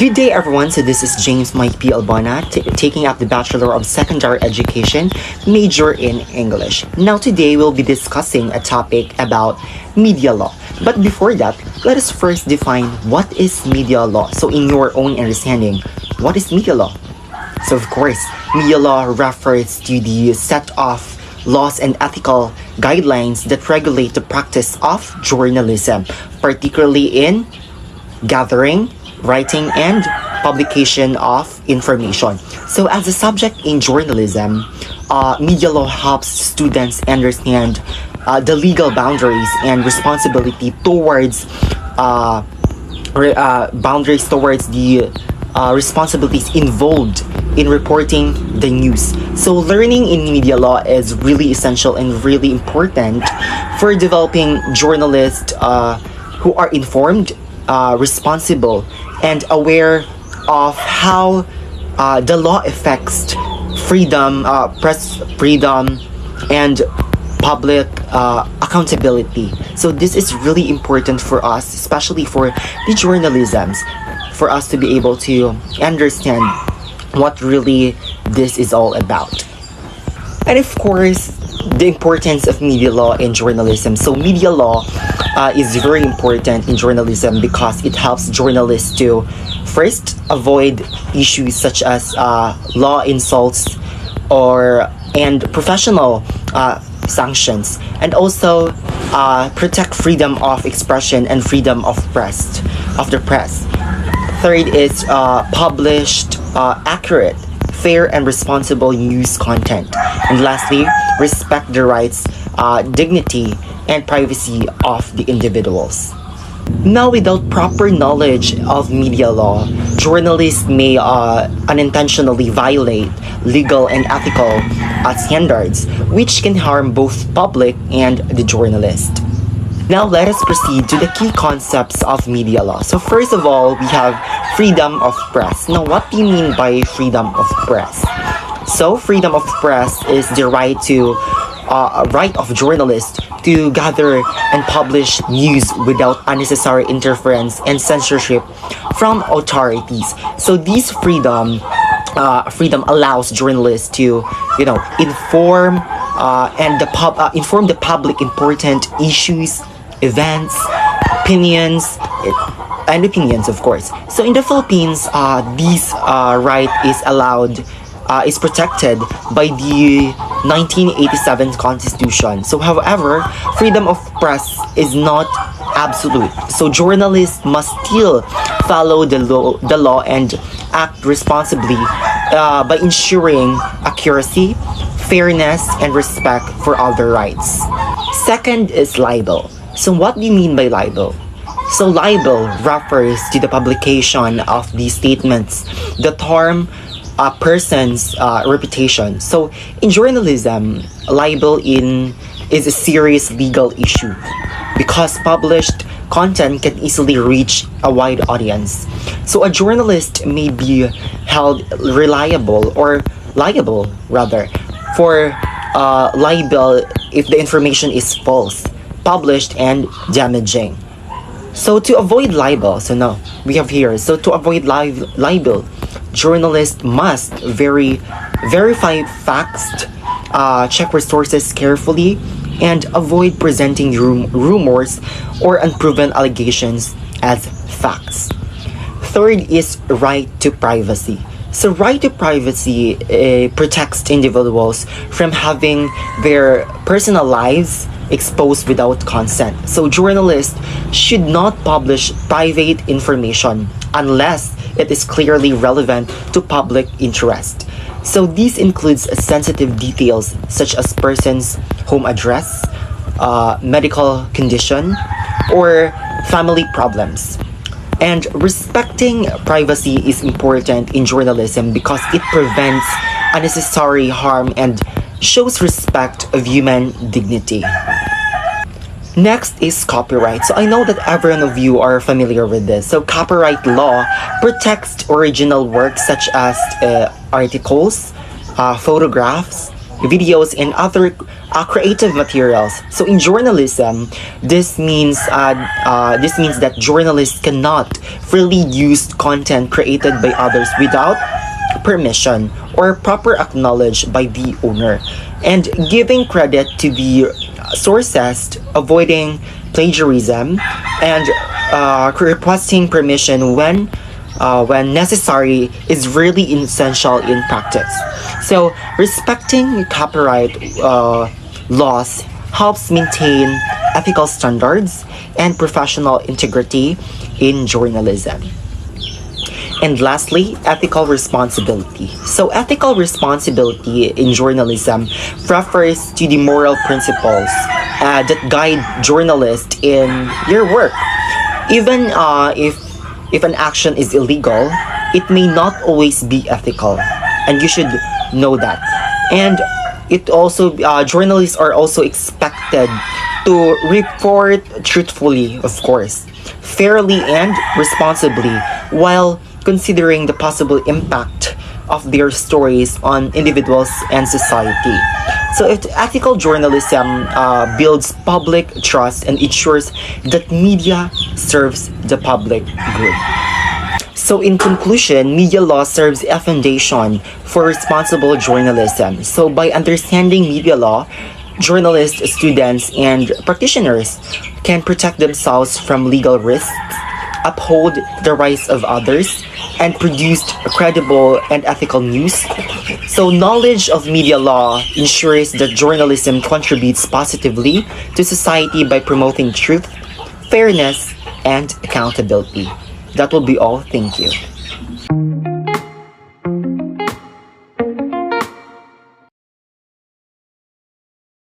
Good day, everyone. So this is James Mike P. Albana, taking up the Bachelor of Secondary Education, major in English. Now today we'll be discussing a topic about media law. But before that, let us first define what is media law. So in your own understanding, what is media law? So of course, media law refers to the set of laws and ethical guidelines that regulate the practice of journalism, particularly in gathering, writing, and publication of information. So as a subject in journalism, media law helps students understand the legal boundaries and responsibility towards the responsibilities involved in reporting the news. So learning in media law is really essential and really important for developing journalists who are informed, responsible, and aware of how the law affects freedom, press freedom, and public accountability. So this is really important for us, especially for the journalisms, for us to be able to understand what really this is all about. And of course, the importance of media law in journalism. So media law is very important in journalism because it helps journalists to first avoid issues such as law insults and professional sanctions, and also protect freedom of expression and freedom of the press. Third is published accurate, fair, and responsible news content. And lastly, respect the rights, dignity, and privacy of the individuals. Now, without proper knowledge of media law, journalists may unintentionally violate legal and ethical standards, which can harm both public and the journalist. Now, let us proceed to the key concepts of media law. So first of all, we have freedom of press. Now, what do you mean by freedom of press? So freedom of press is the right of journalists to gather and publish news without unnecessary interference and censorship from authorities. So this freedom allows journalists to, inform inform the public important issues, events, opinions, of course. So in the Philippines, this right is protected by the 1987 Constitution. So however, freedom of press is not absolute. So journalists must still follow the law and act responsibly by ensuring accuracy, fairness, and respect for other rights. Second is libel. So what do you mean by libel? So libel refers to the publication of these statements that harm a person's reputation. So in journalism, libel is a serious legal issue because published content can easily reach a wide audience. So a journalist may be held liable for libel if the information is false, published, and damaging. So to avoid libel, to avoid libel, journalists must verify facts, check resources carefully, and avoid presenting rumors or unproven allegations as facts. Third is right to privacy. So right to privacy protects individuals from having their personal lives exposed without consent. So journalists should not publish private information unless it is clearly relevant to public interest. So this includes sensitive details such as person's home address, medical condition, or family problems. And respecting privacy is important in journalism because it prevents unnecessary harm and shows respect of human dignity. Next is copyright. So I know that every one of you are familiar with this. So copyright law protects original works such as articles, photographs, videos, and other creative materials. So in journalism, this means that journalists cannot freely use content created by others without permission or proper acknowledged by the owner, and giving credit to the sources, avoiding plagiarism, and requesting permission when necessary is really essential in practice. So respecting copyright laws helps maintain ethical standards and professional integrity in journalism. And lastly, ethical responsibility. So, ethical responsibility in journalism refers to the moral principles that guide journalists in your work. Even if an action is illegal, it may not always be ethical, and you should know that. And it also journalists are also expected to report truthfully, of course, fairly and responsibly, while considering the possible impact of their stories on individuals and society. So, if ethical journalism builds public trust and ensures that media serves the public good. So, in conclusion, media law serves a foundation for responsible journalism. So, by understanding media law, journalists, students, and practitioners can protect themselves from legal risks, uphold the rights of others, and produce credible and ethical news. So, knowledge of media law ensures that journalism contributes positively to society by promoting truth, fairness, and accountability. That will be all. Thank you.